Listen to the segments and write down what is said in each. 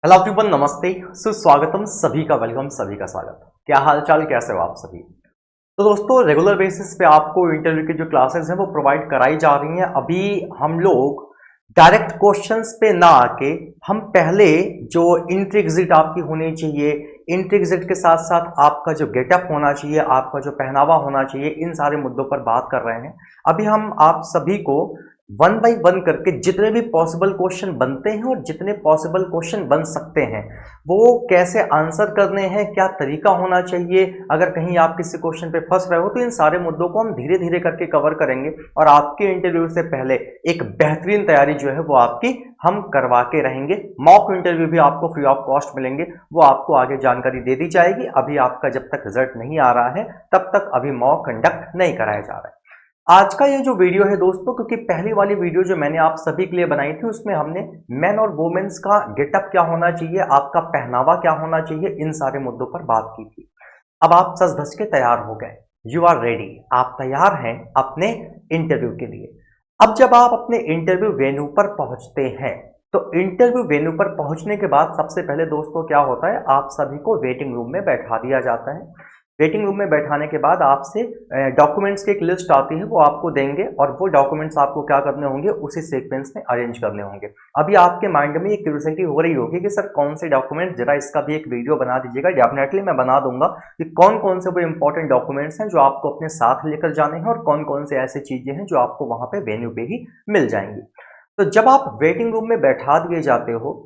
Hello everyone, नमस्ते, सुस्वागतम। सभी का वेलकम, सभी का स्वागत। क्या हाल चाल, कैसे हो आप सभी। तो दोस्तों, रेगुलर बेसिस पे आपको इंटरव्यू की जो क्लासेस हैं वो प्रोवाइड कराई जा रही हैं। अभी हम लोग डायरेक्ट क्वेश्चंस पे ना आके हम पहले जो इंट्री एग्जिट आपकी होनी चाहिए, इंट्री एग्जिट के साथ साथ आपका जो गेटअप होना चाहिए, आपका जो पहनावा होना चाहिए, इन सारे मुद्दों पर बात कर रहे हैं। अभी हम आप सभी को वन बाई वन करके जितने भी पॉसिबल क्वेश्चन बनते हैं और जितने पॉसिबल क्वेश्चन बन सकते हैं वो कैसे आंसर करने हैं, क्या तरीका होना चाहिए, अगर कहीं आप किसी क्वेश्चन पे फंस रहे हो तो इन सारे मुद्दों को हम धीरे धीरे करके कवर करेंगे और आपके इंटरव्यू से पहले एक बेहतरीन तैयारी जो है वो आपकी हम करवा के रहेंगे। मॉक इंटरव्यू भी आपको फ्री ऑफ कॉस्ट मिलेंगे, वो आपको आगे जानकारी दे दी जाएगी। अभी आपका जब तक रिजल्ट नहीं आ रहा है तब तक अभी मॉक कंडक्ट नहीं कराया जा रहा है। आज का ये जो वीडियो है दोस्तों, क्योंकि पहली वाली वीडियो जो मैंने आप सभी के लिए बनाई थी उसमें हमने मेन और वुमेन्स का गेटअप क्या होना चाहिए, आपका पहनावा क्या होना चाहिए, इन सारे मुद्दों पर बात की थी। अब आप सज धज के तैयार हो गए, यू आर रेडी, आप तैयार हैं अपने इंटरव्यू के लिए। अब जब आप अपने इंटरव्यू वेन्यू पर पहुंचते हैं तो इंटरव्यू वेन्यू पर पहुंचने के बाद सबसे पहले दोस्तों क्या होता है, आप सभी को वेटिंग रूम में बैठा दिया जाता है। वेटिंग रूम में बैठाने के बाद आपसे डॉक्यूमेंट्स की एक लिस्ट आती है, वो आपको देंगे और वो डॉक्यूमेंट्स आपको क्या करने होंगे, उसी सीक्वेंस में अरेंज करने होंगे। अभी आपके माइंड में एक क्यूरियोसिटी हो रही होगी कि सर कौन से डॉक्यूमेंट्स, जरा इसका भी एक वीडियो बना दीजिएगा। डेफिनेटली मैं बना दूंगा कि कौन कौन से वो इंपॉर्टेंट डॉक्यूमेंट्स हैं जो आपको अपने साथ लेकर जाने हैं और कौन कौन से ऐसी चीजें हैं जो आपको वहां पे वेन्यू पे ही मिल जाएंगी। तो जब आप वेटिंग रूम में बैठा दिए जाते हो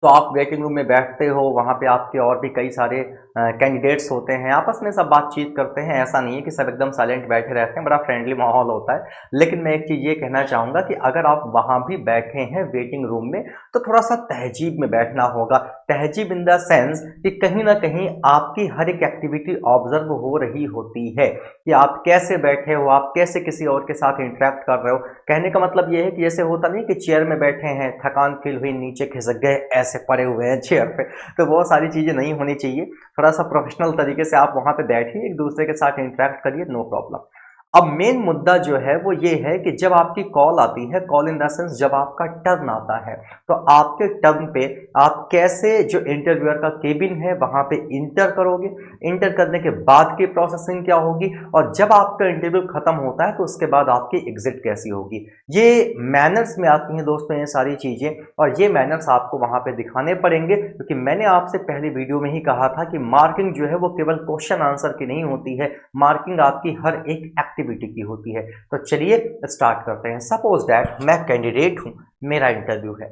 तो आप वेटिंग रूम में बैठते हो, वहाँ पे आपके और भी कई सारे कैंडिडेट्स होते हैं, आपस में सब बातचीत करते हैं। ऐसा नहीं है कि सब एकदम साइलेंट बैठे रहते हैं, बड़ा फ्रेंडली माहौल होता है। लेकिन मैं एक चीज़ ये कहना चाहूँगा कि अगर आप वहाँ भी बैठे हैं वेटिंग रूम में तो थोड़ा सा तहजीब में बैठना होगा। तहजीब इन द सेंस कि कहीं ना कहीं आपकी हर एक एक्टिविटी ऑब्जर्व हो रही होती है कि आप कैसे बैठे हो, आप कैसे किसी और के साथ इंटरेक्ट कर रहे हो। कहने का मतलब ये है कि जैसे होता नहीं कि चेयर में बैठे हैं, थकान फील हुई, नीचे खिसक गए, ऐसे पड़े हुए हैं चेयर पे, तो वो सारी चीजें नहीं होनी चाहिए। थोड़ा सा प्रोफेशनल तरीके से आप वहां पे बैठिए, एक दूसरे के साथ इंटरेक्ट करिए, नो प्रॉब्लम। अब मेन मुद्दा जो है वो ये है कि जब आपकी कॉल आती है, कॉल इन द सेंस जब आपका टर्न आता है, तो आपके टर्न पे आप कैसे जो इंटरव्यूअर का केबिन है वहां पे इंटर करोगे, इंटर करने के बाद की प्रोसेसिंग क्या होगी, और जब आपका इंटरव्यू खत्म होता है तो उसके बाद आपकी एग्जिट कैसी होगी। ये मैनर्स में आती हैं दोस्तों ये सारी चीजें, और ये मैनर्स आपको वहां पे दिखाने पड़ेंगे, क्योंकि मैंने आपसे पहली वीडियो में ही कहा था कि मार्किंग जो है वो केवल क्वेश्चन आंसर की नहीं होती है, मार्किंग आपकी हर एक एक्टिविटी की होती है। तो चलिए स्टार्ट करते हैं। सपोज दैट मैं कैंडिडेट हूं, मेरा इंटरव्यू है,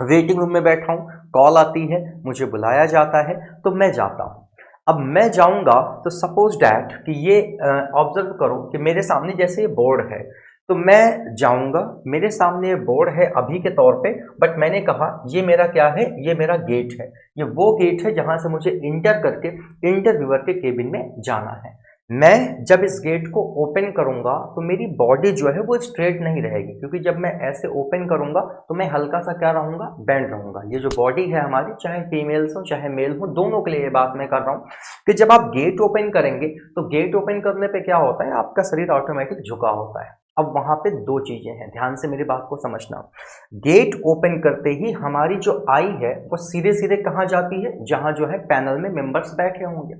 वेटिंग रूम में बैठा हूं, कॉल आती है, मुझे बुलाया जाता है, तो मैं जाता हूं। अब मैं जाऊंगा तो सपोज डैट कि ये ऑब्जर्व करो कि मेरे सामने जैसे ये बोर्ड है, तो मैं जाऊंगा, मेरे सामने ये बोर्ड है अभी के तौर पे, बट मैंने कहा ये मेरा क्या है, ये मेरा गेट है, ये वो गेट है जहां से मुझे इंटर करके इंटरव्यूअर के केबिन में जाना है। मैं जब इस गेट को ओपन करूंगा तो मेरी बॉडी जो है वो स्ट्रेट नहीं रहेगी, क्योंकि जब मैं ऐसे ओपन करूंगा तो मैं हल्का सा क्या रहूंगा, बेंड रहूंगा। ये जो बॉडी है हमारी, चाहे फीमेल्स हो चाहे मेल हो, दोनों के लिए ये बात मैं कर रहा हूँ कि जब आप गेट ओपन करेंगे तो गेट ओपन करने पे क्या होता है, आपका शरीर ऑटोमेटिक झुका होता है। अब वहां पे दो चीजें हैं, ध्यान से मेरी बात को समझना। गेट ओपन करते ही हमारी जो आई है वो सीधे सीधे कहाँ जाती है, जहां जो है पैनल में मेंबर्स बैठे होंगे।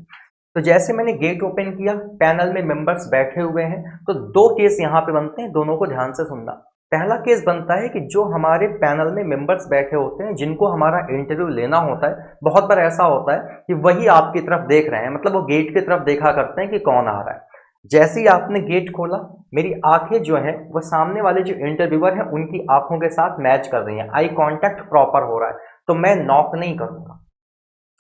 तो जैसे मैंने गेट ओपन किया, पैनल में मेंबर्स बैठे हुए हैं, तो दो केस यहां पे बनते हैं, दोनों को ध्यान से सुनना। पहला केस बनता है कि जो हमारे पैनल में मेंबर्स बैठे होते हैं, जिनको हमारा इंटरव्यू लेना होता है, बहुत बार ऐसा होता है कि वही आपकी तरफ देख रहे हैं, मतलब वो गेट की तरफ देखा करते हैं कि कौन आ रहा है। जैसे ही आपने गेट खोला, मेरी आंखें जो है वो सामने वाले जो इंटरव्यूअर हैं उनकी आंखों के साथ मैच कर रही हैं, आई कांटेक्ट प्रॉपर हो रहा है। तो मैं नॉक नहीं करूंगा,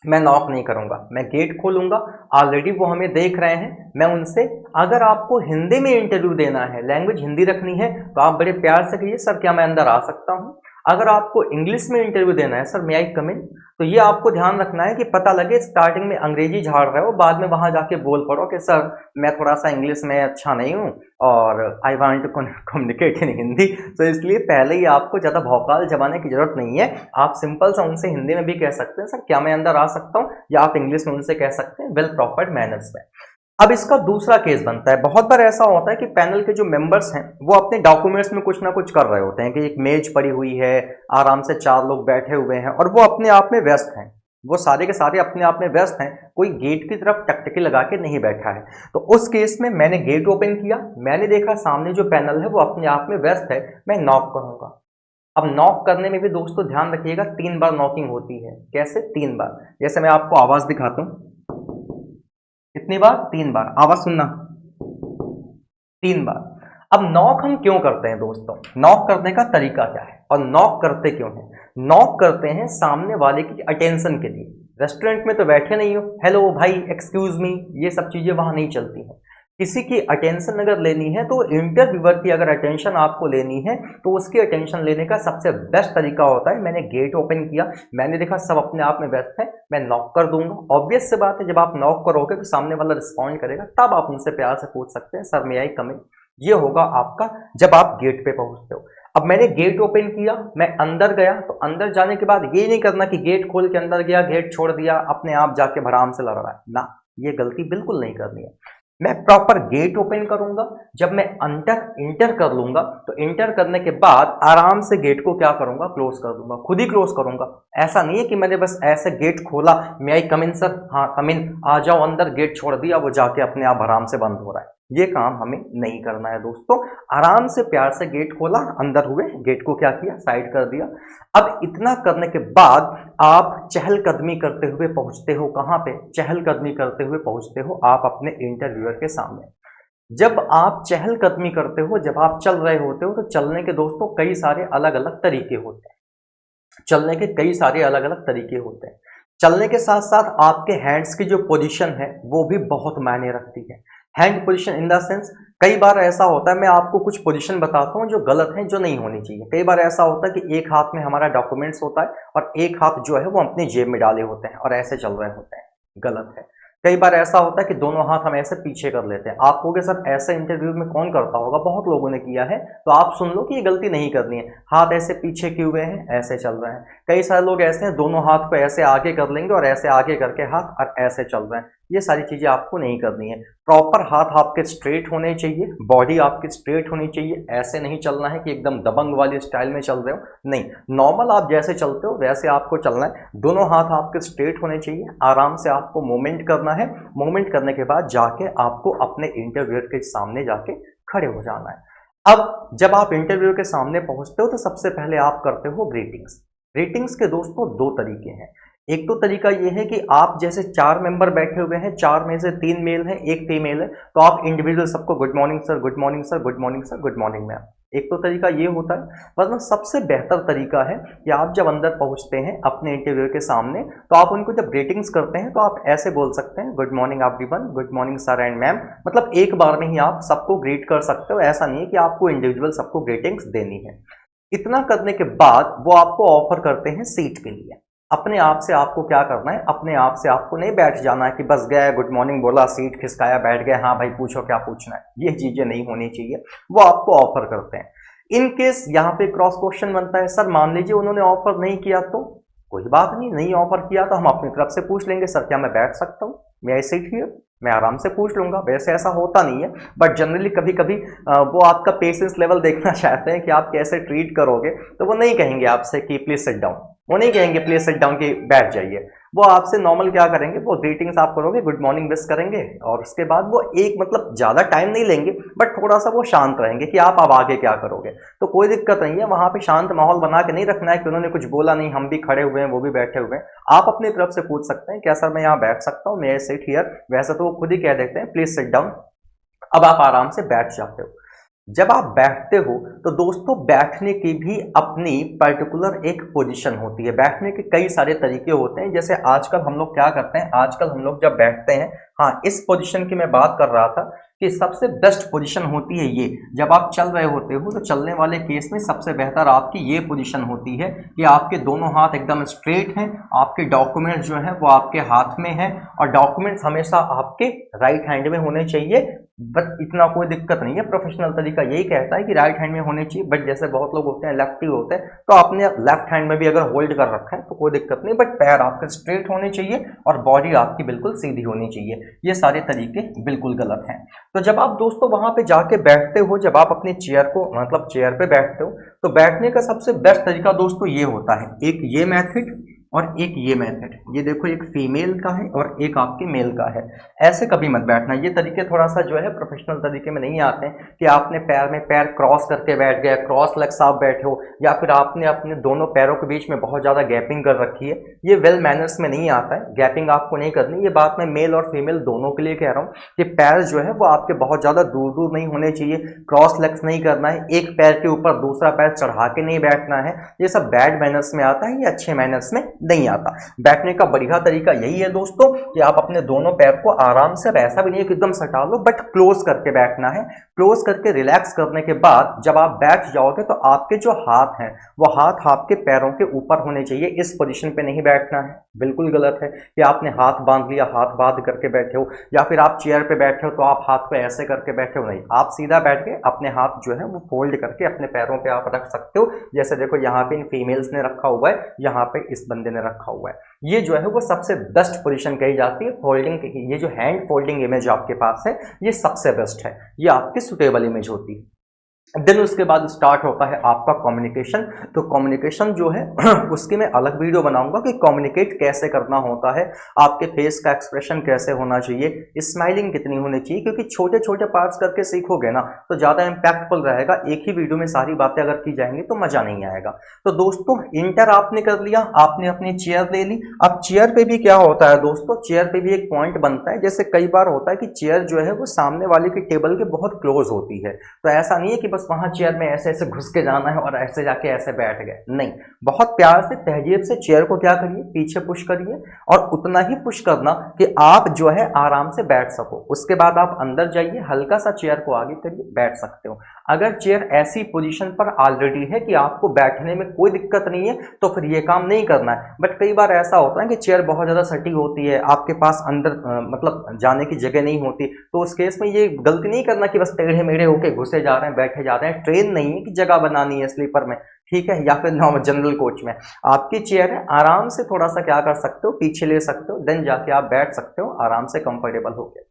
मैं नॉक नहीं करूंगा, मैं गेट खोलूंगा। ऑलरेडी वो हमें देख रहे हैं, मैं उनसे, अगर आपको हिंदी में इंटरव्यू देना है, लैंग्वेज हिंदी रखनी है, तो आप बड़े प्यार से कहिए सर क्या मैं अंदर आ सकता हूं। अगर आपको इंग्लिश में इंटरव्यू देना है, सर मे आई कम इन, तो ये आपको ध्यान रखना है कि पता लगे स्टार्टिंग में अंग्रेजी झाड़ रहे हो, बाद में वहां जाके बोल पड़ो कि सर मैं थोड़ा सा इंग्लिश में अच्छा नहीं हूँ और I want to communicate in Hindi. तो इसलिए पहले ही आपको ज्यादा भौकाल जमाने की जरूरत नहीं है, आप सिंपल सा उनसे हिंदी में भी कह सकते हैं सर क्या मैं अंदर आ सकता हूँ, या आप इंग्लिश में उनसे कह सकते हैं वेल प्रॉपर्ड मैनर्स में। अब इसका दूसरा केस बनता है, बहुत बार ऐसा होता है कि पैनल के जो मेंबर्स हैं वो अपने डॉक्यूमेंट्स में कुछ ना कुछ कर रहे होते हैं कि एक मेज पड़ी हुई है, आराम से 4 लोग बैठे हुए हैं और वो अपने आप में व्यस्त हैं, वो सारे के सारे अपने आप में व्यस्त हैं, कोई गेट की तरफ टकटकी लगा के नहीं बैठा है। तो उस केस में मैंने गेट ओपन किया, मैंने देखा सामने जो पैनल है वो अपने आप में व्यस्त है, मैं नॉक करूंगा। अब नॉक करने में भी दोस्तों ध्यान रखिएगा 3 बार नॉकिंग होती है। कैसे? 3 बार। जैसे मैं आपको आवाज दिखाता हूं, कितनी बार? 3 बार। आवाज सुनना, 3 बार। अब नॉक हम क्यों करते हैं दोस्तों? नॉक करने का तरीका क्या है और नॉक करते क्यों हैं? नॉक करते हैं सामने वाले की अटेंशन के लिए। रेस्टोरेंट में तो बैठे नहीं हो, हेलो भाई, एक्सक्यूज मी, ये सब चीजें वहां नहीं चलती हैं। किसी की अटेंशन अगर लेनी है तो इंटरव्यूअर की अगर अटेंशन आपको लेनी है तो उसकी अटेंशन लेने का सबसे बेस्ट तरीका होता है, मैंने गेट ओपन किया, मैंने देखा सब अपने आप में व्यस्त है, मैं नॉक कर दूंगा। ऑब्वियस से बात है, जब आप नॉक करोगे तो सामने वाला रिस्पॉन्ड करेगा, तब आप उनसे प्यार से पूछ सकते हैं सर मे आई कम इन। ये होगा आपका जब आप गेट पे पहुंचते हो। अब मैंने गेट ओपन किया, मैं अंदर गया, तो अंदर जाने के बाद ये नहीं करना कि गेट खोल के अंदर गया, गेट छोड़ दिया, अपने आप जाके आराम से लड़ रहा है ना, ये गलती बिल्कुल नहीं करनी है। मैं प्रॉपर गेट ओपन करूंगा, जब मैं इंटर कर लूंगा तो इंटर करने के बाद आराम से गेट को क्या करूंगा? क्लोज कर दूंगा, खुद ही क्लोज करूंगा। ऐसा नहीं है कि मैंने बस ऐसे गेट खोला, मे आई कम इन सर, हाँ कम इन, आ जाओ अंदर, गेट छोड़ दिया, वो जाके अपने आप आराम से बंद हो रहा है। ये काम हमें नहीं करना है दोस्तों। आराम से प्यार से गेट खोला, अंदर हुए, गेट को क्या किया? साइड कर दिया। अब इतना करने के बाद आप चहलकदमी करते हुए पहुंचते हो कहां पे? चहलकदमी करते हुए पहुंचते हो आप अपने इंटरव्यूअर के सामने। जब आप चहलकदमी करते हो, जब आप चल रहे होते हो, तो चलने के दोस्तों कई सारे अलग अलग तरीके होते हैं। चलने के कई सारे अलग अलग तरीके होते हैं। चलने के साथ साथ आपके हैंड्स की जो पोजीशन है वो भी बहुत मायने रखती है। Hand position in the sense, कई बार ऐसा होता है, मैं आपको कुछ पोजीशन बताता हूँ जो गलत है, जो नहीं होनी चाहिए। कई बार ऐसा होता है कि एक हाथ में हमारा डॉक्यूमेंट्स होता है और एक हाथ जो है वो अपनी जेब में डाले होते हैं और ऐसे चल रहे होते हैं, गलत है। कई बार ऐसा होता है कि दोनों हाथ हम ऐसे पीछे कर लेते हैं। आप कहोगे सर ऐसे इंटरव्यू में कौन करता होगा? बहुत लोगों ने किया है, तो आप सुन लो कि ये गलती नहीं करनी है। हाथ ऐसे पीछे किए हुए हैं, ऐसे चल रहे हैं। कई सारे लोग ऐसे हैं, दोनों हाथ को ऐसे आगे कर लेंगे और ऐसे आगे करके हाथ और ऐसे चल रहे हैं। ये सारी चीजें आपको नहीं करनी है। प्रॉपर हाथ आपके स्ट्रेट होने चाहिए, बॉडी आपकी स्ट्रेट होनी चाहिए। ऐसे नहीं चलना है कि एकदम दबंग वाली स्टाइल में चल रहे हो, नहीं, नॉर्मल आप जैसे चलते हो वैसे आपको चलना है। दोनों हाथ आपके स्ट्रेट होने चाहिए, आराम से आपको मूवमेंट करना है। मूवमेंट करने के बाद जाके आपको अपने इंटरव्यूअर के सामने जाके खड़े हो जाना है। अब जब आप इंटरव्यू के सामने पहुंचते हो तो सबसे पहले आप करते हो ग्रीटिंग्स। ग्रीटिंग्स के दोस्तों 2 तरीके हैं। एक तो तरीका यह है कि आप जैसे 4 मेंबर बैठे हुए हैं, 4 में से 3 मेल हैं, 1 फीमेल है, तो आप इंडिविजुअल सबको good morning sir, good morning sir, good morning sir, good morning ma'am. एक तो तरीका ये होता है, मतलब सबसे बेहतर तरीका है कि आप जब अंदर पहुंचते हैं अपने इंटरव्यू के सामने, तो आप उनको जब ग्रीटिंग्स करते हैं तो आप ऐसे बोल सकते हैं, good morning everyone, good morning sir and ma'am. मतलब एक बार में ही आप सबको ग्रीट कर सकते हो, ऐसा नहीं है कि आपको इंडिविजुअल सबको ग्रीटिंग्स देनी है। इतना करने के बाद वो आपको ऑफर करते हैं सीट के लिए। अपने आप से आपको क्या करना है? अपने आप से आपको नहीं बैठ जाना है कि बस गया, गुड मॉर्निंग बोला, सीट खिसकाया, बैठ गए, हाँ भाई पूछो क्या पूछना है। ये चीजें नहीं होनी चाहिए, वो आपको ऑफर करते हैं। इन केस यहाँ पे क्रॉस क्वेश्चन बनता है, सर मान लीजिए उन्होंने ऑफर नहीं किया तो? कोई बात नहीं, नहीं ऑफर किया तो हम अपनी तरफ से पूछ लेंगे, सर क्या मैं बैठ सकता हूँ, मैं आई सिट हियर, मैं आराम से पूछ लूंगा। वैसे ऐसा होता नहीं है, बट जनरली कभी कभी वो आपका पेशेंस लेवल देखना चाहते हैं कि आप कैसे ट्रीट करोगे, तो वो नहीं कहेंगे आपसे कि प्लीज सिट डाउन, वो नहीं कहेंगे प्लीज सिट डाउन की बैठ जाइए। वो आपसे नॉर्मल क्या करेंगे, वो ग्रीटिंग्स आप करोगे, गुड मॉर्निंग विश करेंगे और उसके बाद वो एक मतलब ज्यादा टाइम नहीं लेंगे, बट थोड़ा सा वो शांत रहेंगे कि आप अब आगे क्या करोगे। तो कोई दिक्कत नहीं है, वहां पे शांत माहौल बना के नहीं रखना है कि उन्होंने कुछ बोला नहीं, हम भी खड़े हुए हैं, वो भी बैठे हुए हैं। आप अपनी तरफ से पूछ सकते हैं, क्या सर मैं यहाँ बैठ सकता हूँ, मे आई सिट हियर। वैसे तो वो खुद ही कह देते हैं प्लीज सिट डाउन। अब आप आराम से बैठ जाते हो। जब आप बैठते हो तो दोस्तों बैठने की भी अपनी पर्टिकुलर एक पोजीशन होती है। बैठने के कई सारे तरीके होते हैं। जैसे आजकल हम लोग क्या करते हैं, आजकल हम लोग जब बैठते हैं, हाँ इस पोजीशन की मैं बात कर रहा था कि सबसे बेस्ट पोजीशन होती है ये। जब आप चल रहे होते हो तो चलने वाले केस में सबसे बेहतर आपकी ये पोजीशन होती है कि आपके दोनों हाथ एकदम स्ट्रेट हैं, आपके डॉक्यूमेंट्स जो हैं वो आपके हाथ में हैं और डॉक्यूमेंट्स हमेशा आपके राइट हैंड में होने चाहिए। बट इतना कोई दिक्कत नहीं है, प्रोफेशनल तरीका यही कहता है कि राइट हैंड में होने चाहिए, बट जैसे बहुत लोग होते हैं लेफ्टी होते हैं, तो आपने लेफ्ट हैंड में भी अगर होल्ड कर रखा है तो कोई दिक्कत नहीं, बट पैर आपके स्ट्रेट होने चाहिए और बॉडी आपकी बिल्कुल सीधी होनी चाहिए। ये सारे तरीके बिल्कुल गलत हैं। तो जब आप दोस्तों वहां पे जाके बैठते हो, जब आप अपनी चेयर को मतलब चेयर पे बैठते हो, तो बैठने का सबसे बेस्ट तरीका दोस्तों ये होता है, एक ये मेथड और एक ये मेथड। ये देखो एक फीमेल का है और एक आपके मेल का है। ऐसे कभी मत बैठना, ये तरीके थोड़ा सा जो है प्रोफेशनल तरीके में नहीं आते हैं कि आपने पैर में पैर क्रॉस करके बैठ गया, क्रॉस लेग्स आप बैठे हो, या फिर आपने अपने दोनों पैरों के बीच में बहुत ज़्यादा गैपिंग कर रखी है। ये वेल मैनर्स में नहीं आता है, गैपिंग आपको नहीं करनी। ये बात मैं मेल और फीमेल दोनों के लिए कह रहा हूँ कि पैर जो है वो आपके बहुत ज़्यादा दूर दूर नहीं होने चाहिए, क्रॉस लेग्स नहीं करना है, एक पैर के ऊपर दूसरा पैर चढ़ा के नहीं बैठना है। ये सब बैड मैनर्स में आता है, ये अच्छे मैनर्स में नहीं आता। बैठने का बढ़िया तरीका यही है दोस्तों कि आप अपने दोनों पैर को आराम से, ऐसा भी नहीं है कि एकदम सटा लो, बट क्लोज करके बैठना है। क्लोज करके रिलैक्स करने के बाद जब आप बैठ जाओगे तो आपके जो हाथ हैं वो हाथ आपके पैरों के ऊपर होने चाहिए। इस पोजीशन पे नहीं बैठना है, बिल्कुल गलत है कि आपने हाथ बांध लिया, हाथ बांध करके बैठे हो, या फिर आप चेयर पे बैठे हो तो आप हाथ को ऐसे करके बैठे हो। नहीं, आप सीधा बैठ के अपने हाथ जो है वो फोल्ड करके अपने पैरों पे आप रख सकते हो। जैसे देखो यहाँ पे इन फीमेल्स ने रखा हुआ है, यहाँ पे इस बंदे ने रखा हुआ है। ये जो है वो सबसे बेस्ट पोजीशन कही जाती है फोल्डिंग की। ये जो हैंड फोल्डिंग इमेज आपके पास है ये सबसे बेस्ट है, ये आपकी सुटेबल इमेज होती है। देन उसके बाद स्टार्ट होता है आपका कम्युनिकेशन। तो कम्युनिकेशन जो है उसकी मैं अलग वीडियो बनाऊंगा कि कम्युनिकेट कैसे करना होता है, आपके फेस का एक्सप्रेशन कैसे होना चाहिए, स्माइलिंग कितनी होनी चाहिए, क्योंकि छोटे छोटे पार्ट्स करके सीखोगे ना तो ज़्यादा इम्पैक्टफुल रहेगा। एक ही वीडियो में सारी बातें अगर की जाएंगी तो मज़ा नहीं आएगा। तो दोस्तों इंटर आपने कर लिया, आपने अपनी चेयर ले ली। अब चेयर पे भी क्या होता है दोस्तों, चेयर पे भी एक पॉइंट बनता है। जैसे कई बार होता है कि चेयर जो है वो सामने वाले की टेबल के बहुत क्लोज होती है, तो ऐसा नहीं है कि बस वहां चेयर में ऐसे ऐसे घुस के जाना है और ऐसे जाके ऐसे बैठ गए। नहीं, बहुत प्यार से तहजीब से चेयर को क्या करिए, पीछे पुश करिए, और उतना ही पुश करना कि आप जो है आराम से बैठ सको। उसके बाद आप अंदर जाइए, हल्का सा चेयर को आगे करिए, बैठ सकते हो। अगर चेयर ऐसी पोजीशन पर ऑलरेडी है कि आपको बैठने में कोई दिक्कत नहीं है तो फिर ये काम नहीं करना है। बट कई बार ऐसा होता है कि चेयर बहुत ज़्यादा सटी होती है, आपके पास अंदर मतलब जाने की जगह नहीं होती, तो उस केस में ये गलती नहीं करना कि बस टेढ़े मेढ़े होके घुसे जा रहे हैं, बैठे जा रहे हैं। ट्रेन नहीं है कि जगह बनानी है स्लीपर में, ठीक है, या फिर नॉर्मल जनरल कोच में। आपकी चेयर है, आराम से थोड़ा सा क्या कर सकते हो, पीछे ले सकते हो, देन जाके आप बैठ सकते हो आराम से कंफर्टेबल होकर।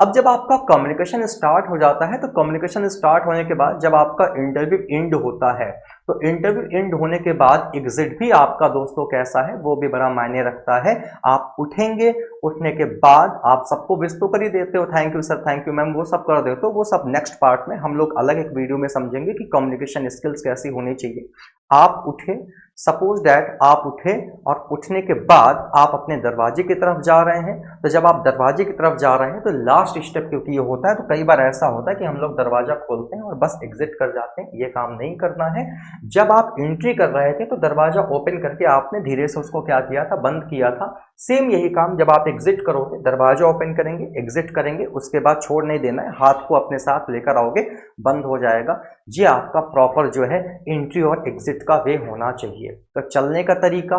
अब जब आपका कम्युनिकेशन स्टार्ट हो जाता है तो कम्युनिकेशन स्टार्ट होने के बाद जब आपका इंटरव्यू एंड होता है तो इंटरव्यू एंड होने के बाद एग्जिट भी आपका दोस्तों कैसा है वो भी बड़ा मायने रखता है। आप उठेंगे, उठने के बाद आप सबको विश तो कर ही देते हो, thank you sir, thank you ma'am, वो सब कर देते हो। वो सब नेक्स्ट पार्ट में हम लोग अलग एक वीडियो में समझेंगे कि कम्युनिकेशन स्किल्स कैसी होनी चाहिए। आप उठे, सपोज दैट आप उठे और उठने के बाद आप अपने दरवाजे की तरफ जा रहे हैं, तो जब आप दरवाजे की तरफ जा रहे हैं तो लास्ट स्टेप क्योंकि ये होता है, तो कई बार ऐसा होता है कि हम लोग दरवाजा खोलते हैं और बस एग्जिट कर जाते हैं, ये काम नहीं करना है। जब आप एंट्री कर रहे थे तो दरवाजा ओपन करके आपने धीरे से उसको क्या किया था, बंद किया था। सेम यही काम जब आप एग्जिट करोगे, दरवाजा ओपन करेंगे, एग्जिट करेंगे, उसके बाद छोड़ नहीं देना है, हाथ को अपने साथ लेकर आओगे, बंद हो जाएगा। ये आपका प्रॉपर जो है एंट्री और एग्जिट का वे होना चाहिए। तो चलने का तरीका,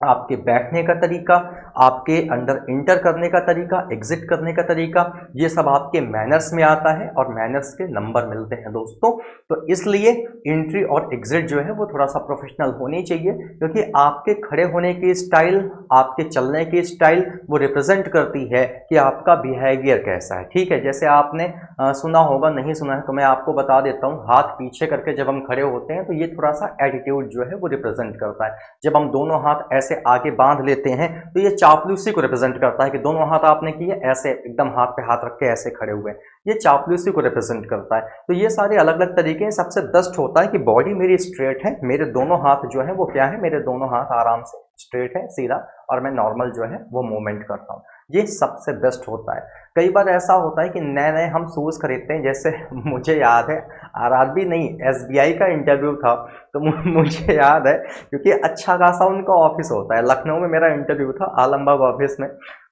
आपके बैठने का तरीका, आपके अंदर इंटर करने का तरीका, एग्जिट करने का तरीका, ये सब आपके मैनर्स में आता है और मैनर्स के नंबर मिलते हैं दोस्तों। तो इसलिए एंट्री और एग्जिट जो है वो थोड़ा सा प्रोफेशनल होनी चाहिए, क्योंकि आपके खड़े होने की स्टाइल, आपके चलने की स्टाइल वो रिप्रेजेंट करती है कि आपका बिहेवियर कैसा है। ठीक है, जैसे आपने सुना होगा, नहीं सुना है तो मैं आपको बता देता हूँ, हाथ पीछे करके जब हम खड़े होते हैं तो ये थोड़ा सा एटीट्यूड जो है वो रिप्रेजेंट करता है। जब हम दोनों हाथ ऐसे आगे बांध लेते हैं तो ये चापलूसी को रिप्रेजेंट करता है कि दोनों हाथ आपने किए ऐसे एकदम हाथ पे हाथ रख के ऐसे खड़े हुए, ये चापलूसी को रिप्रेजेंट करता है। तो ये सारे अलग अलग तरीके हैं। सबसे बेस्ट होता है कि बॉडी मेरी स्ट्रेट है, मेरे दोनों हाथ जो है वो क्या है, मेरे दोनों हाथ आराम से स्ट्रेट है, सीधा, और मैं नॉर्मल जो है वो मूवमेंट करता हूँ, ये सबसे बेस्ट होता है। कई बार ऐसा होता है कि नए नए हम शूज़ खरीदते हैं, जैसे मुझे याद है आरआरबी नहीं एसबीआई का इंटरव्यू था, तो मुझे याद है क्योंकि अच्छा खासा उनका ऑफिस होता है, लखनऊ में मेरा इंटरव्यू था आलमबाग ऑफिस में।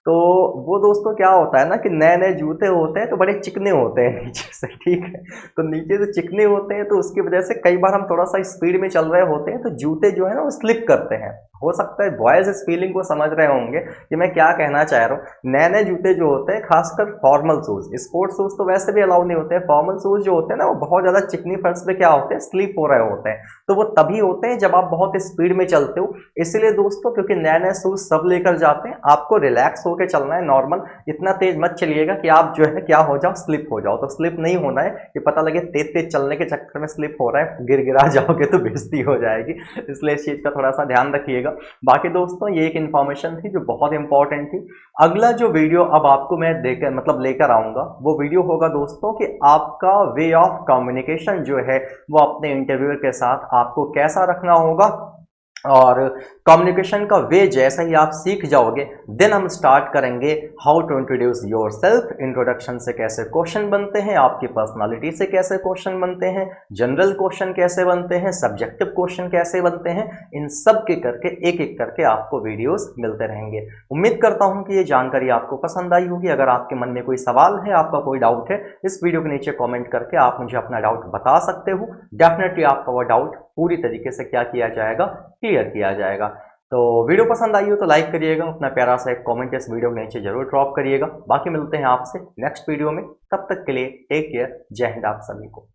तो वो दोस्तों क्या होता है ना कि नए नए जूते होते हैं तो बड़े चिकने होते हैं नीचे से, ठीक है, तो नीचे से चिकने होते हैं तो उसकी वजह से कई बार हम थोड़ा सा स्पीड में चल रहे होते हैं तो जूते जो है ना वो स्लिप करते हैं, हो सकता है बॉयज इस फीलिंग को समझ रहे होंगे कि मैं क्या कहना चाह रहा हूँ। नए नए जूते जो होते हैं, खासकर फॉर्मल शूज, स्पोर्ट्स शूज तो वैसे भी अलाउ नहीं होते हैं, फॉर्मल शूज जो होते हैं ना वो बहुत ज्यादा चिकनी फर्श पे क्या होते हैं, स्लिप हो रहे होते हैं। तो वो तभी होते हैं जब आप बहुत स्पीड में चलते हो। इसीलिए दोस्तों, क्योंकि नए नए शूज सब लेकर जाते हैं, आपको रिलैक्स होकर चलना है, नॉर्मल। इतना तेज मत चलिएगा कि आप जो है क्या हो जाओ, स्लिप हो जाओ। तो स्लिप नहीं होना है कि पता लगे तेज तेज चलने के चक्कर में स्लिप हो रहा है, गिरा जाओगे तो बेइज्जती हो जाएगी। इसलिए इस चीज का थोड़ा सा ध्यान रखिएगा। बाकी दोस्तों, ये एक इन्फॉर्मेशन थी जो बहुत इंपॉर्टेंट थी। अगला जो वीडियो अब आपको मैं देकर मतलब लेकर आऊंगा, वो वीडियो होगा दोस्तों कि आपका वे ऑफ कम्युनिकेशन जो है वो अपने इंटरव्यूअर के साथ आपको कैसा रखना होगा। और कम्युनिकेशन का वे जैसा ही आप सीख जाओगे, देन हम स्टार्ट करेंगे how to introduce yourself. Introduction से कैसे क्वेश्चन बनते हैं, आपकी पर्सनालिटी से कैसे क्वेश्चन बनते हैं, जनरल क्वेश्चन कैसे बनते हैं, सब्जेक्टिव क्वेश्चन कैसे बनते हैं, इन सब के करके एक एक करके आपको वीडियोस मिलते रहेंगे। उम्मीद करता हूं कि ये जानकारी आपको पसंद आई होगी। अगर आपके मन में कोई सवाल है, आपका कोई डाउट है, इस वीडियो के नीचे कॉमेंट करके आप मुझे अपना डाउट बता सकते हो। डेफिनेटली आपका वो डाउट पूरी तरीके से क्या किया जाएगा, क्लियर किया जाएगा। तो वीडियो पसंद आई हो तो लाइक करिएगा, अपना प्यारा सा एक कमेंट इस वीडियो के नीचे जरूर ड्रॉप करिएगा। बाकी मिलते हैं आपसे नेक्स्ट वीडियो में, तब तक के लिए टेक केयर, जय हिंद आप सभी को।